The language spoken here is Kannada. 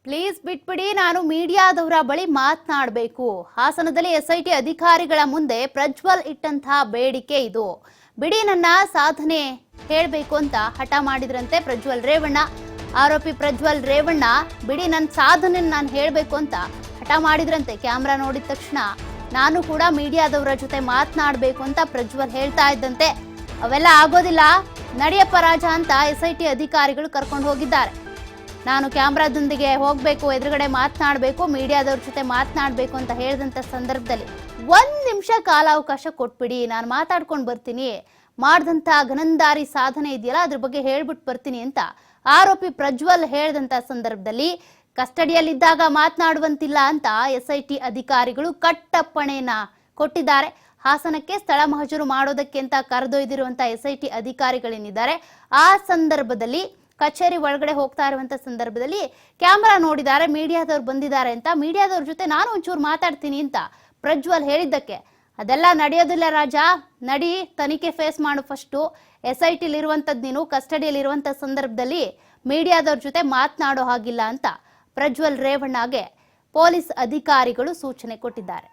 ಪ್ಲೀಸ್ ಬಿಟ್ಬಿಡಿ, ನಾನು ಮೀಡಿಯಾದವರ ಬಳಿ ಮಾತನಾಡಬೇಕು. ಹಾಸನದಲ್ಲಿ ಎಸ್ಐಟಿ ಅಧಿಕಾರಿಗಳ ಮುಂದೆ ಪ್ರಜ್ವಲ್ ಇಟ್ಟಂತಹ ಬೇಡಿಕೆ ಇದು. ಬಿಡಿ, ನನ್ನ ಸಾಧನೆ ಹೇಳಬೇಕು ಅಂತ ಹಠ ಮಾಡಿದ್ರಂತೆ ಪ್ರಜ್ವಲ್ ರೇವಣ್ಣ. ಆರೋಪಿ ಪ್ರಜ್ವಲ್ ರೇವಣ್ಣ ಬಿಡಿ, ನನ್ನ ಸಾಧನೆ ನಾನು ಹೇಳಬೇಕು ಅಂತ ಹಠ ಮಾಡಿದ್ರಂತೆ. ಕ್ಯಾಮ್ರಾ ನೋಡಿದ ತಕ್ಷಣ ನಾನು ಕೂಡ ಮೀಡಿಯಾದವರ ಜೊತೆ ಮಾತನಾಡಬೇಕು ಅಂತ ಪ್ರಜ್ವಲ್ ಹೇಳ್ತಾ ಇದ್ದಂತೆ. ಅವೆಲ್ಲ ಆಗೋದಿಲ್ಲ, ನಡೆಯಪ್ಪ ರಾಜ ಅಂತ ಎಸ್ಐಟಿ ಅಧಿಕಾರಿಗಳು ಕರ್ಕೊಂಡು ಹೋಗಿದ್ದಾರೆ. ನಾನು ಕ್ಯಾಮ್ರಾದೊಂದಿಗೆ ಹೋಗಬೇಕು, ಎದುರುಗಡೆ ಮಾತನಾಡಬೇಕು, ಮೀಡಿಯಾದವ್ರ ಜೊತೆ ಮಾತನಾಡಬೇಕು ಅಂತ ಹೇಳಿದಂಥ ಸಂದರ್ಭದಲ್ಲಿ 1 ನಿಮಿಷ ಕಾಲಾವಕಾಶ ಕೊಟ್ಬಿಡಿ, ನಾನು ಮಾತಾಡ್ಕೊಂಡು ಬರ್ತೀನಿ, ಮಾಡಿದಂಥ ಘನಂದಾರಿ ಸಾಧನೆ ಇದೆಯಲ್ಲ ಅದ್ರ ಬಗ್ಗೆ ಹೇಳ್ಬಿಟ್ಟು ಬರ್ತೀನಿ ಅಂತ ಆರೋಪಿ ಪ್ರಜ್ವಲ್ ಹೇಳಿದಂಥ ಸಂದರ್ಭದಲ್ಲಿ ಕಸ್ಟಡಿಯಲ್ಲಿದ್ದಾಗ ಮಾತನಾಡುವಂತಿಲ್ಲ ಅಂತ ಎಸ್ಐಟಿ ಅಧಿಕಾರಿಗಳು ಕಟ್ಟಪ್ಪಣೆಯನ್ನ ಕೊಟ್ಟಿದ್ದಾರೆ. ಹಾಸನಕ್ಕೆ ಸ್ಥಳ ಮಹಜೂರು ಮಾಡೋದಕ್ಕೆ ಅಂತ ಕರೆದೊಯ್ದಿರುವಂತ ಎಸ್ಐಟಿ ಅಧಿಕಾರಿಗಳೇನಿದ್ದಾರೆ, ಆ ಸಂದರ್ಭದಲ್ಲಿ ಕಚೇರಿ ಒಳಗಡೆ ಹೋಗ್ತಾ ಇರುವಂತ ಸಂದರ್ಭದಲ್ಲಿ ಕ್ಯಾಮೆರಾ ನೋಡಿದ್ದಾರೆ, ಮೀಡಿಯಾದವ್ರು ಬಂದಿದ್ದಾರೆ ಅಂತ, ಮೀಡಿಯಾದವ್ರ ಜೊತೆ ನಾನು ಒಂಚೂರು ಮಾತಾಡ್ತೀನಿ ಅಂತ ಪ್ರಜ್ವಲ್ ಹೇಳಿದ್ದಕ್ಕೆ ಅದೆಲ್ಲ ನಡೆಯೋದಿಲ್ಲ ರಾಜ, ನಡಿ ತನಿಖೆ ಫೇಸ್ ಮಾಡು, ಫಸ್ಟು ಎಸ್ಐಟಿಲಿ ಇರುವಂತದ್ದು ನೀನು, ಕಸ್ಟಡಿಯಲ್ಲಿ ಇರುವಂತ ಸಂದರ್ಭದಲ್ಲಿ ಮೀಡಿಯಾದವ್ರ ಜೊತೆ ಮಾತನಾಡೋ ಹಾಗಿಲ್ಲ ಅಂತ ಪ್ರಜ್ವಲ್ ರೇವಣ್ಣಗೆ ಪೊಲೀಸ್ ಅಧಿಕಾರಿಗಳು ಸೂಚನೆ ಕೊಟ್ಟಿದ್ದಾರೆ.